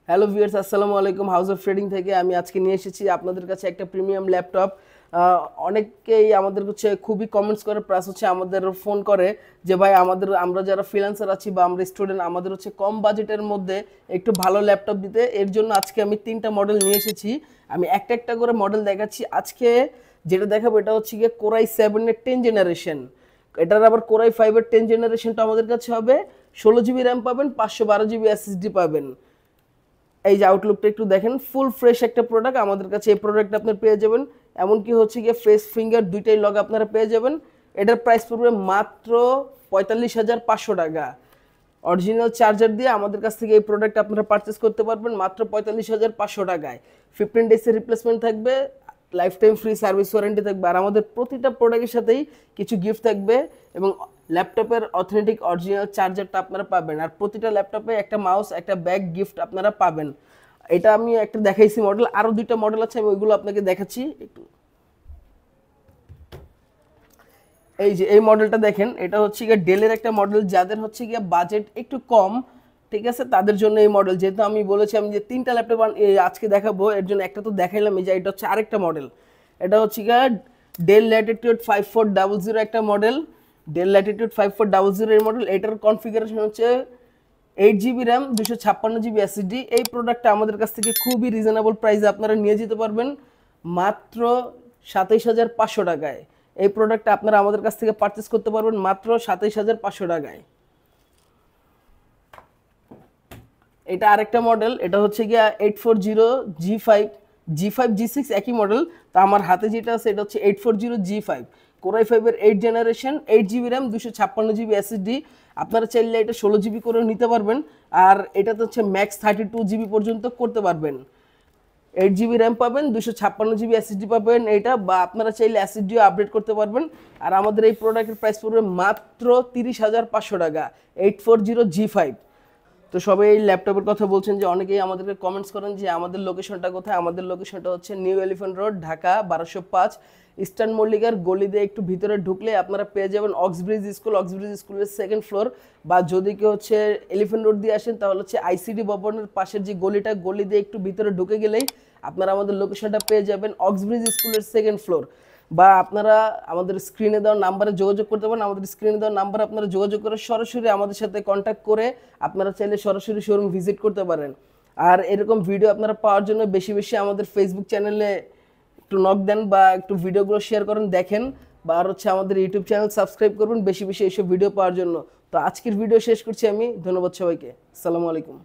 Hello viewers, আসসালামু আলাইকুম। House of trading থেকে আমি আজকে নিয়ে এসেছি আপনাদের কাছে একটা প্রিমিয়াম ল্যাপটপ। অনেকেই আমাদের হচ্ছে খুবই কমেন্টস করে, প্লাস হচ্ছে আমাদের ফোন করে যে ভাই আমরা যারা ফ্রিল্যান্সার আছি বা আমরা স্টুডেন্ট, আমাদের হচ্ছে কম বাজেটের মধ্যে একটু ভালো ল্যাপটপ দিতে। এর জন্য আজকে আমি 3টা মডেল নিয়ে এসেছি। আমি একটা একটা করে মডেল দেখাচ্ছি। আজকে যেটা দেখাবো এটা হচ্ছে গিয়ে কোরাই 7-এর 10 জেনারেশন। এটার আবার কোরাই 5-এর 10 জেনারেশনটা আমাদের কাছে হবে। 16 জিবি র্যাম পাবেন, 512 জিবি এসএসডি পাবেন। এই যে আউটলুকটা একটু দেখেন, ফুল ফ্রেশ একটা প্রোডাক্ট আমাদের কাছে। এই প্রোডাক্ট আপনারা পেয়ে যাবেন, এমনকি হচ্ছে গিয়ে ফেস ফিঙ্গার দুইটাই লগ আপনারা পেয়ে যাবেন। এটার প্রাইস পড়বে মাত্র 45,500 টাকা। অরিজিনাল চার্জার দিয়ে আমাদের কাছ থেকে এই প্রোডাক্ট আপনারা পারচেস করতে পারবেন মাত্র 45,500 টাকায়। 15 ডেজের রিপ্লেসমেন্ট থাকবে, life time free service warranty থাকবে, আর আমাদের প্রতিটা প্রোডাক্টের সাথেই কিছু গিফট থাকবে এবং ল্যাপটপের অথেন্টিক অরিজিনাল চার্জারটা আপনারা পাবেন। আর প্রতিটা ল্যাপটপে একটা মাউস, একটা ব্যাগ গিফট আপনারা পাবেন। এটা আমি একটা দেখাইছি মডেল, আরও 2টা মডেল আছে, আমি ওইগুলো আপনাকে দেখাচ্ছি একটু। এই যে এই মডেলটা দেখেন, এটা হচ্ছে গিয়ে ডেলের একটা মডেল। যাদের হচ্ছে গিয়ে বাজেট একটু কম, ঠিক আছে, তাদের জন্য এই মডেল। যেহেতু আমি বলেছি আমি যে 3টা ল্যাপটপ আজকে দেখাবো, এর জন্য একটা তো দেখাইলাম। এই যে এটা হচ্ছে আরেকটা মডেল। এটা হচ্ছে গিয়ে ডেল ল্যাটিটিউড 5400 একটা মডেল। ডেল ল্যাটিটিউড 5400 এর মডেল। এটার কনফিগারেশন হচ্ছে 8 জিবি র্যাম, 256 জিবি এসএসডি। এই প্রোডাক্টটা আমাদের কাছ থেকে খুবই রিজনেবল প্রাইসে আপনারা নিয়ে যেতে পারবেন মাত্র 27,500 টাকায়। এই প্রোডাক্টটা আপনারা আমাদের কাছ থেকে পারচেস করতে পারবেন মাত্র 27,500 টাকায়। এটা আরেকটা মডেল। এটা হচ্ছে গিয়া 840G5 একই মডেল। তো আমার হাতে যেটা আছে এটা হচ্ছে 840G5 কোরাই 5-এর 8 generation, 8 GB RAM, 256 GB SSD. আপনারা চাইলে এটা 16 জিবি করে নিতে পারবেন। আর এটাতে হচ্ছে ম্যাক্স 32 জিবি পর্যন্ত করতে পারবেন। 8 জিবি র্যাম পাবেন, 256 জিবি এসএসডি পাবেন এইটা, বা আপনারা চাইলে এসএসডিও আপডেট করতে পারবেন। আর আমাদের এই প্রোডাক্টের প্রাইস পড়বে মাত্র 30,500 টাকা, 840G5। তো সবাই এই ল্যাপটপের কথা বলছেন, যে অনেকেই আমাদেরকে কমেন্টস করেন যে আমাদের লোকেশনটা কোথায়। আমাদের লোকেশনটা হচ্ছে New Elephant Road, Dhaka 1205, Eastern মল্লিকার গলি দিয়ে একটু ভিতরে ঢুকলে আপনারা পেয়ে যাবেন অক্সব্রিজ স্কুল। অক্সব্রিজ স্কুলের 2nd ফ্লোর। বা যদি কেউ হচ্ছে এলিফ্যান্ট রোড দিয়ে আসেন, তাহলে হচ্ছে আইসিডি ভবনের পাশের যে গলি দিয়ে একটু ভিতরে ঢুকে গেলেই আপনারা আমাদের লোকেশনটা পেয়ে যাবেন, অক্সব্রিজ স্কুলের 2nd ফ্লোর। বা আপনারা আমাদের স্ক্রিনে দেওয়া নাম্বারে যোগাযোগ করতে পারেন। আমাদের স্ক্রিনে দেওয়া নাম্বারে আপনারা যোগাযোগ করে সরাসরি আমাদের সাথে কন্ট্যাক্ট করে আপনারা চাইলে সরাসরি শোরুম ভিজিট করতে পারেন। আর এরকম ভিডিও আপনারা পাওয়ার জন্য বেশি বেশি আমাদের ফেসবুক চ্যানেলে একটু নক দেন, বা একটু ভিডিওগুলো শেয়ার করেন, দেখেন। বা আর হচ্ছে আমাদের ইউটিউব চ্যানেল সাবস্ক্রাইব করবেন বেশি বেশি এইসব ভিডিও পাওয়ার জন্য। তো আজকের ভিডিও শেষ করছি আমি। ধন্যবাদ সবাইকে। আসসালামু আলাইকুম।